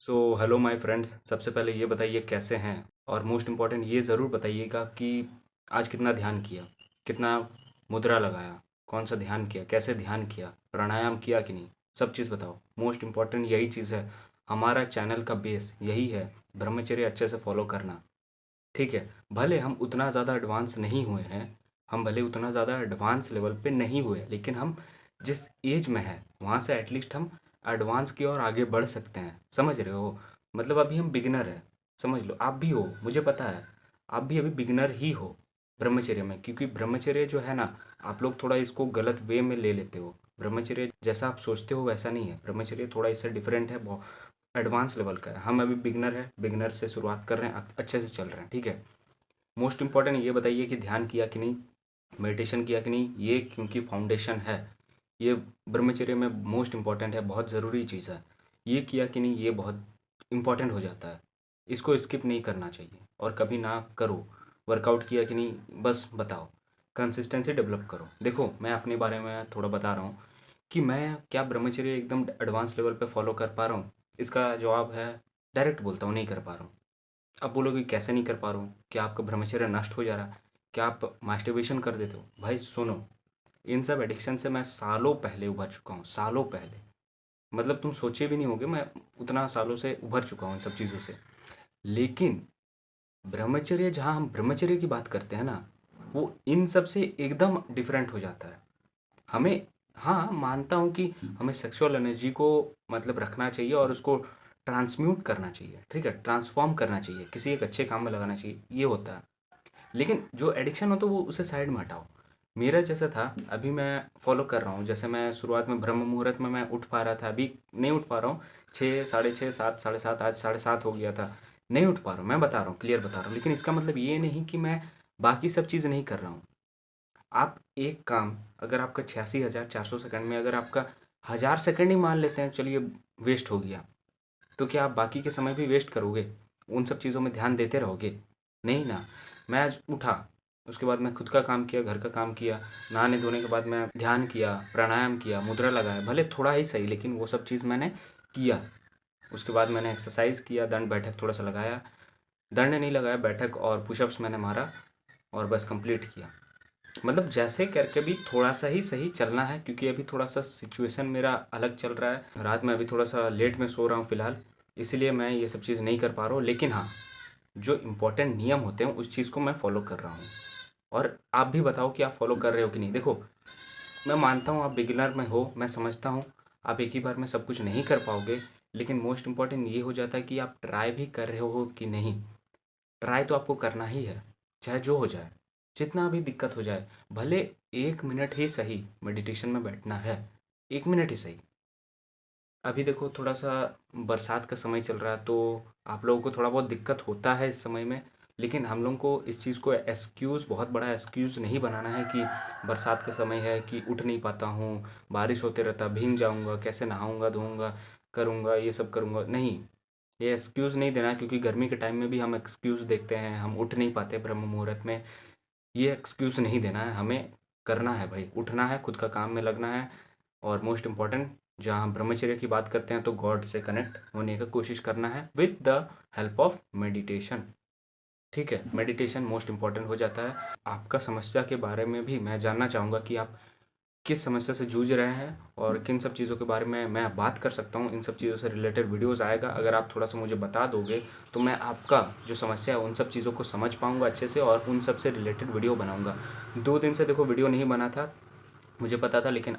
Hello my friends. सबसे पहले ये बताइए कैसे हैं, और मोस्ट इम्पॉर्टेंट ये ज़रूर बताइएगा कि आज कितना ध्यान किया, कितना मुद्रा लगाया, कौन सा ध्यान किया, कैसे ध्यान किया, प्राणायाम किया कि नहीं, सब चीज़ बताओ। मोस्ट इम्पॉर्टेंट यही चीज़ है। हमारा चैनल का बेस यही है, ब्रह्मचर्य अच्छे से फॉलो करना। ठीक है, भले हम उतना ज़्यादा एडवांस नहीं हुए हैं, हम भले उतना ज़्यादा एडवांस लेवल पे नहीं हुए, लेकिन हम जिस एज में हैं वहाँ से एटलीस्ट हम एडवांस की ओर आगे बढ़ सकते हैं। समझ रहे हो? मतलब अभी हम बिगिनर हैं। समझ लो, आप भी हो, मुझे पता है। आप भी अभी बिगिनर ही हो ब्रह्मचर्य में, क्योंकि ब्रह्मचर्य जो है ना, आप लोग थोड़ा इसको गलत वे में ले लेते हो। ब्रह्मचर्य जैसा आप सोचते हो वैसा नहीं है। ब्रह्मचर्य थोड़ा इससे डिफरेंट है, एडवांस लेवल का है। हम अभी बिगनर है, बिगनर से शुरुआत कर रहे हैं, अच्छे से चल रहे हैं। ठीक है, मोस्ट इंपॉर्टेंट ये बताइए कि ध्यान किया कि नहीं, मेडिटेशन किया कि नहीं, ये क्योंकि फाउंडेशन है। ये ब्रह्मचर्य में मोस्ट इंपॉर्टेंट है, बहुत ज़रूरी चीज़ है। ये किया कि नहीं, ये बहुत इंपॉर्टेंट हो जाता है। इसको स्किप नहीं करना चाहिए, और कभी ना करो। वर्कआउट किया कि नहीं, बस बताओ। कंसिस्टेंसी डेवलप करो। देखो, मैं अपने बारे में थोड़ा बता रहा हूँ कि मैं क्या ब्रह्मचर्य एकदम एडवांस लेवल पे फॉलो कर पा रहा हूँ। इसका जवाब है, डायरेक्ट बोलता हूँ, नहीं कर पा रहा हूँ। अब बोलोगे कैसे नहीं कर पा रहा हूँ, क्या आपका ब्रह्मचर्य नष्ट हो जा रहा है, क्या आप मास्टरबेशन कर देते हो? भाई सुनो, इन सब एडिक्शन से मैं सालों पहले उभर चुका हूँ, सालों पहले। मतलब तुम सोचे भी नहीं होगे, मैं उतना सालों से उभर चुका हूँ इन सब चीज़ों से। लेकिन ब्रह्मचर्य, जहाँ हम ब्रह्मचर्य की बात करते हैं ना, वो इन सब से एकदम डिफरेंट हो जाता है। हमें, हाँ मानता हूँ कि हमें सेक्सुअल एनर्जी को मतलब रखना चाहिए और उसको ट्रांसम्यूट करना चाहिए। ठीक है, ट्रांसफॉर्म करना चाहिए, किसी एक अच्छे काम में लगाना चाहिए, ये होता है। लेकिन जो एडिक्शन होता है वो उसे साइड में हटाओ। मेरा जैसा था, अभी मैं फॉलो कर रहा हूँ। जैसे मैं शुरुआत में ब्रह्म मुहूर्त में मैं उठ पा रहा था, अभी नहीं उठ पा रहा हूँ। 6, साढ़े 6, 7, साढ़े 7, आज साढ़े 7 हो गया था। नहीं उठ पा रहा हूँ, मैं बता रहा हूँ, क्लियर बता रहा हूँ। लेकिन इसका मतलब ये नहीं कि मैं बाकी सब चीज़ नहीं कर रहा हूँ। आप एक काम, अगर आपका 86,400 सेकंड में अगर आपका 1000 सेकंड ही मान लेते हैं, चलिए, वेस्ट हो गया, तो क्या आप बाकी के समय भी वेस्ट करोगे? उन सब चीज़ों में ध्यान देते रहोगे? नहीं ना। मैं आज उठा, उसके बाद मैं खुद का काम किया, घर का काम किया, नहाने धोने के बाद मैं ध्यान किया, प्राणायाम किया, मुद्रा लगाया, भले थोड़ा ही सही, लेकिन वो सब चीज़ मैंने किया। उसके बाद मैंने एक्सरसाइज किया, दंड बैठक थोड़ा सा लगाया, दंड नहीं लगाया, बैठक और पुशअप्स मैंने मारा, और बस कंप्लीट किया। मतलब जैसे करके भी थोड़ा सा ही सही चलना है, क्योंकि अभी थोड़ा सा सिचुएशन मेरा अलग चल रहा है। रात में अभी थोड़ा सा लेट में सो रहा हूँ फ़िलहाल, इसलिए मैं ये सब चीज़ नहीं कर पा रहा हूँ। लेकिन हाँ, जो इम्पोर्टेंट नियम होते हैं उस चीज़ को मैं फ़ॉलो कर रहा हूँ। और आप भी बताओ कि आप फ़ॉलो कर रहे हो कि नहीं। देखो, मैं मानता हूँ आप बिगिनर में हो, मैं समझता हूँ आप एक ही बार में सब कुछ नहीं कर पाओगे। लेकिन मोस्ट इम्पॉर्टेंट ये हो जाता है कि आप ट्राई भी कर रहे हो कि नहीं। ट्राई तो आपको करना ही है, चाहे जो हो जाए, जितना भी दिक्कत हो जाए। भले 1 मिनट ही सही मेडिटेशन में बैठना है, 1 मिनट ही सही। अभी देखो, थोड़ा सा बरसात का समय चल रहा है, तो आप लोगों को थोड़ा बहुत दिक्कत होता है इस समय में। लेकिन हम लोगों को इस चीज़ को एक्सक्यूज़, बहुत बड़ा एक्सक्यूज़ नहीं बनाना है कि बरसात का समय है कि उठ नहीं पाता हूँ, बारिश होते रहता, भीग जाऊँगा, कैसे नहाऊँगा धोऊँगा, करूँगा ये सब करूँगा, नहीं। ये एक्सक्यूज़ नहीं देना है, क्योंकि गर्मी के टाइम में भी हम एक्सक्यूज़ देखते हैं, हम उठ नहीं पाते ब्रह्म मुहूर्त में। ये एक्सक्यूज़ नहीं देना है, हमें करना है भाई, उठना है, खुद का काम में लगना है। और मोस्ट इम्पॉर्टेंट, जहाँ ब्रह्मचर्य की बात करते हैं तो गॉड से कनेक्ट होने का कोशिश करना है with the help of meditation. ठीक है, मेडिटेशन मोस्ट इम्पॉर्टेंट हो जाता है। आपका समस्या के बारे में भी मैं जानना चाहूँगा कि आप किस समस्या से जूझ रहे हैं, और किन सब चीज़ों के बारे में मैं बात कर सकता हूँ। इन सब चीज़ों से रिलेटेड वीडियोस आएगा, अगर आप थोड़ा सा मुझे बता दोगे तो मैं आपका जो समस्या है उन सब चीज़ों को समझ पाऊँगा अच्छे से, और उन सब से रिलेटेड वीडियो बनाऊँगा। 2 दिन से देखो वीडियो नहीं बना था, मुझे पता था, लेकिन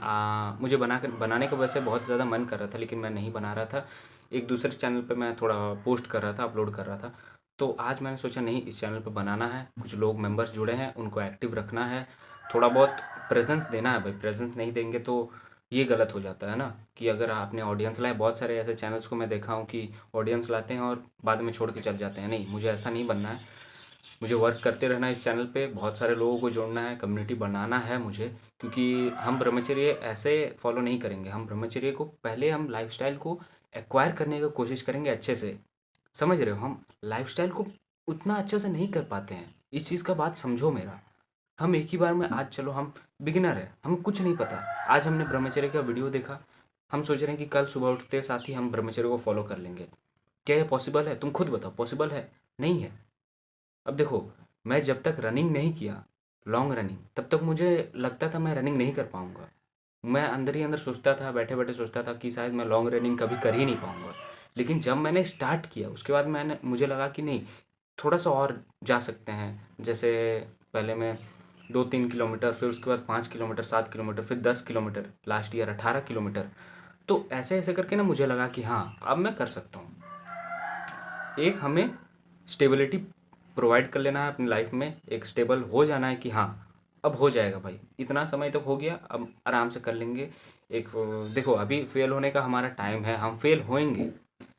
मुझे बनाने का वैसे बहुत ज़्यादा मन कर रहा था, लेकिन मैं नहीं बना रहा था। एक दूसरे चैनल पे मैं थोड़ा पोस्ट कर रहा था, अपलोड कर रहा था। तो आज मैंने सोचा नहीं, इस चैनल पे बनाना है, कुछ लोग मेंबर्स जुड़े हैं, उनको एक्टिव रखना है, थोड़ा बहुत प्रेजेंस देना है भाई। प्रेजेंस नहीं देंगे तो ये गलत हो जाता है ना, कि अगर आपने ऑडियंस लाए, बहुत सारे ऐसे चैनल्स को मैं देखा हूँ कि ऑडियंस लाते हैं और बाद में छोड़ के चल जाते हैं। नहीं, मुझे ऐसा नहीं बनना है। मुझे वर्क करते रहना है इस चैनल पे, बहुत सारे लोगों को जोड़ना है, कम्युनिटी बनाना है मुझे। क्योंकि हम ब्रह्मचर्य ऐसे फॉलो नहीं करेंगे, हम ब्रह्मचर्य को पहले, हम लाइफस्टाइल को एक्वायर करने की कोशिश करेंगे अच्छे से। समझ रहे हो? हम लाइफस्टाइल को उतना अच्छे से नहीं कर पाते हैं, इस चीज़ का बात समझो मेरा। हम एक ही बार में, आज चलो हम बिगिनर है, हमें कुछ नहीं पता, आज हमने ब्रह्मचर्य का वीडियो देखा, हम सोच रहे हैं कि कल सुबह उठते साथ ही हम ब्रह्मचर्य को फॉलो कर लेंगे। क्या ये पॉसिबल है? तुम खुद बताओ, पॉसिबल है? नहीं है। अब देखो, मैं जब तक रनिंग नहीं किया, लॉन्ग रनिंग, तब तक मुझे लगता था मैं रनिंग नहीं कर पाऊँगा। मैं अंदर ही अंदर सोचता था, बैठे-बैठे सोचता था कि शायद मैं लॉन्ग रनिंग कभी कर ही नहीं पाऊँगा। लेकिन जब मैंने स्टार्ट किया, उसके बाद मुझे लगा कि नहीं, थोड़ा-सा और जा सकते हैं। जैसे पहले मैं 2-3 किलोमीटर, फिर उसके बाद 5 किलोमीटर, 7 किलोमीटर, फिर 10 किलोमीटर, लास्ट ईयर 18 किलोमीटर। तो ऐसे-ऐसे करके ना मुझे लगा कि हाँ, अब मैं कर सकता हूँ। एक हमें स्टेबिलिटी प्रोवाइड कर लेना है अपनी लाइफ में, एक स्टेबल हो जाना है कि हाँ, अब हो जाएगा भाई, इतना समय तक हो गया, अब आराम से कर लेंगे। एक देखो, अभी फेल होने का हमारा टाइम है, हम फेल होएंगे।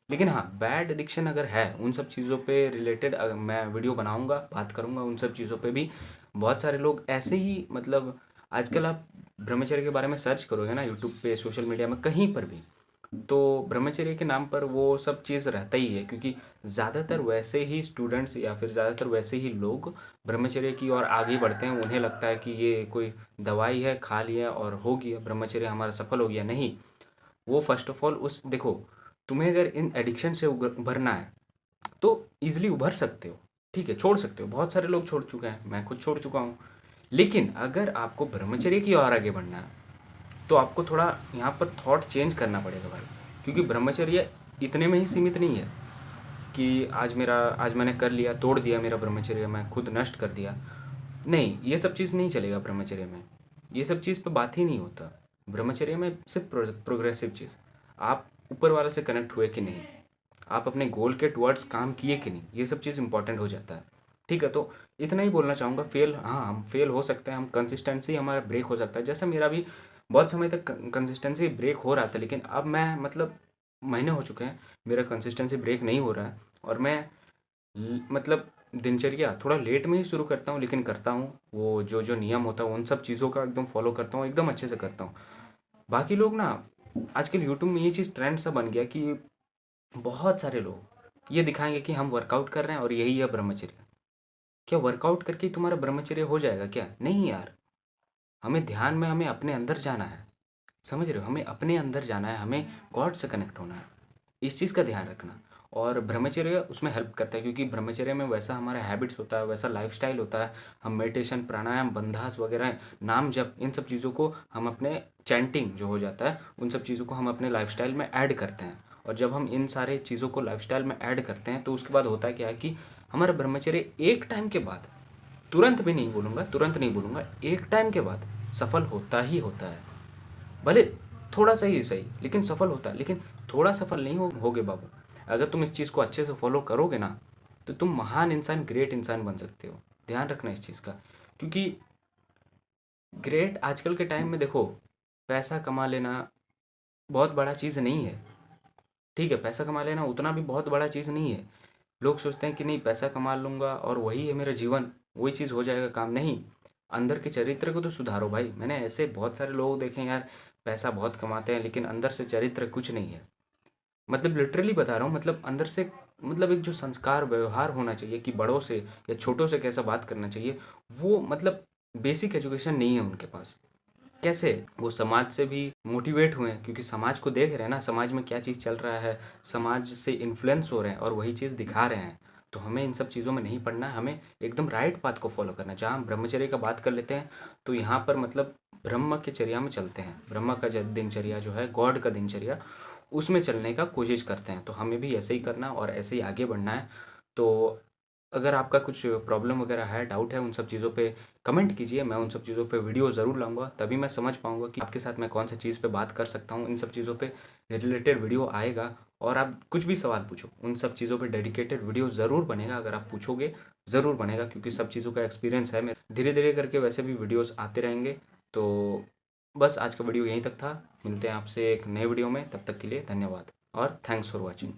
लेकिन हाँ, बैड एडिक्शन अगर है, उन सब चीज़ों पे रिलेटेड मैं वीडियो बनाऊंगा, बात करूंगा उन सब चीज़ों पे भी। बहुत सारे लोग ऐसे ही, मतलब आजकल आप ब्रह्मचर्य के बारे में सर्च करोगे ना यूट्यूब पे, सोशल मीडिया में, कहीं पर भी, तो ब्रह्मचर्य के नाम पर वो सब चीज़ रहता ही है, क्योंकि ज़्यादातर वैसे ही स्टूडेंट्स या फिर ज़्यादातर वैसे ही लोग ब्रह्मचर्य की ओर आगे बढ़ते हैं। उन्हें लगता है कि ये कोई दवाई है, खा लिया और हो गया, ब्रह्मचर्य हमारा सफल हो गया। नहीं, वो फर्स्ट ऑफ ऑल उस देखो, तुम्हें अगर इन एडिक्शन से उभरना है तो ईजिली उभर सकते हो, ठीक है, छोड़ सकते हो। बहुत सारे लोग छोड़ चुके हैं, मैं खुद छोड़ चुका हूँ। लेकिन अगर आपको ब्रह्मचर्य की ओर आगे बढ़ना है तो आपको थोड़ा यहाँ पर थॉट चेंज करना पड़ेगा भाई, क्योंकि ब्रह्मचर्य इतने में ही सीमित नहीं है कि आज मैंने कर लिया, तोड़ दिया मेरा ब्रह्मचर्य, मैं खुद नष्ट कर दिया। नहीं, ये सब चीज़ नहीं चलेगा ब्रह्मचर्य में। ये सब चीज़ पे बात ही नहीं होता। ब्रह्मचर्य में सिर्फ प्रोग्रेसिव चीज़, आप ऊपर वाले से कनेक्ट हुए कि नहीं, आप अपने गोल के टुवर्ड्स काम किए कि नहीं, ये सब चीज़ इंपॉर्टेंट हो जाता है। ठीक है, तो इतना ही बोलना चाहूँगा। फेल, हाँ, हम फेल हो सकते हैं, हम कंसिस्टेंसी हमारा ब्रेक हो सकता है। जैसे मेरा भी बहुत समय तक कंसिस्टेंसी ब्रेक हो रहा था, लेकिन अब मैं, मतलब महीने हो चुके हैं, मेरा कंसिस्टेंसी ब्रेक नहीं हो रहा है। और मैं मतलब दिनचर्या थोड़ा लेट में ही शुरू करता हूँ, लेकिन करता हूँ। वो जो जो नियम होता है उन सब चीज़ों का एकदम फॉलो करता हूँ, एकदम अच्छे से करता हूँ। बाकी लोग ना, आजकल यूट्यूब में ये चीज़ ट्रेंड सा बन गया कि बहुत सारे लोग ये दिखाएंगे कि हम वर्कआउट कर रहे हैं और यही है ब्रह्मचर्य। क्या वर्कआउट करके ही तुम्हारा ब्रह्मचर्य हो जाएगा क्या? नहीं यार, हमें ध्यान में, हमें अपने अंदर जाना है। समझ रहे हो, हमें अपने अंदर जाना है, हमें गॉड से कनेक्ट होना है। इस चीज़ का ध्यान रखना। और ब्रह्मचर्य उसमें हेल्प करता है, क्योंकि ब्रह्मचर्य में वैसा हमारा हैबिट्स होता है, वैसा लाइफस्टाइल होता है। हम मेडिटेशन, प्राणायाम, बंधास वगैरह, नाम जप, इन सब चीज़ों को हम अपने, चैंटिंग जो हो जाता है, उन सब चीज़ों को हम अपने लाइफस्टाइल में ऐड करते हैं। और जब हम इन सारे चीज़ों को लाइफस्टाइल में ऐड करते हैं तो उसके बाद होता है क्या है कि हमारा ब्रह्मचर्य एक टाइम के बाद, तुरंत भी नहीं बोलूँगा, तुरंत नहीं बोलूँगा, एक टाइम के बाद सफल होता ही होता है। भले थोड़ा सा ही सही, लेकिन सफल होता है। लेकिन थोड़ा सफल नहीं होगे बाबू। अगर तुम इस चीज़ को अच्छे से फॉलो करोगे ना, तो तुम महान इंसान, ग्रेट इंसान बन सकते हो। ध्यान रखना इस चीज़ का, क्योंकि ग्रेट आजकल के टाइम में देखो, पैसा कमा लेना बहुत बड़ा चीज़ नहीं है। ठीक है, पैसा कमा लेना उतना भी बहुत बड़ा चीज़ नहीं है। लोग सोचते हैं कि नहीं, पैसा कमा लूँगा और वही है मेरा जीवन, वही चीज़ हो जाएगा काम। नहीं, अंदर के चरित्र को तो सुधारो भाई। मैंने ऐसे बहुत सारे लोग देखे हैं यार, पैसा बहुत कमाते हैं लेकिन अंदर से चरित्र कुछ नहीं है। मतलब लिटरली बता रहा हूँ, मतलब अंदर से, मतलब एक जो संस्कार व्यवहार होना चाहिए कि बड़ों से या छोटों से कैसा बात करना चाहिए, वो मतलब बेसिक एजुकेशन नहीं है उनके पास। कैसे वो समाज से भी मोटिवेट हुए हैं, क्योंकि समाज को देख रहे हैं ना, समाज में क्या चीज़ चल रहा है, समाज से इन्फ्लुएंस हो रहे हैं और वही चीज़ दिखा रहे हैं। तो हमें इन सब चीज़ों में नहीं पड़ना है, हमें एकदम राइट पाथ को फॉलो करना है। जहाँ हम ब्रह्मचर्य का बात कर लेते हैं, तो यहाँ पर मतलब ब्रह्म के चर्या में चलते हैं। ब्रह्म का दिनचर्या जो है, गॉड का दिनचर्या, उसमें चलने का कोशिश करते हैं। तो हमें भी ऐसे ही करना और ऐसे ही आगे बढ़ना है। तो अगर आपका कुछ प्रॉब्लम वगैरह है, डाउट है, उन सब चीज़ों पे कमेंट कीजिए। मैं उन सब चीज़ों पे वीडियो ज़रूर लाऊंगा, तभी मैं समझ पाऊंगा कि आपके साथ मैं कौन सा चीज़ पे बात कर सकता हूँ। इन सब चीज़ों पे रिलेटेड वीडियो आएगा। और आप कुछ भी सवाल पूछो, उन सब चीज़ों पे डेडिकेटेड वीडियो ज़रूर बनेगा। अगर आप पूछोगे, ज़रूर बनेगा, क्योंकि सब चीज़ों का एक्सपीरियंस है मेरा। धीरे धीरे करके वैसे भी वीडियोज़ आते रहेंगे। तो बस आज का वीडियो यहीं तक था। मिलते हैं आपसे एक नए वीडियो में, तब तक के लिए धन्यवाद और थैंक्स फॉर वॉचिंग।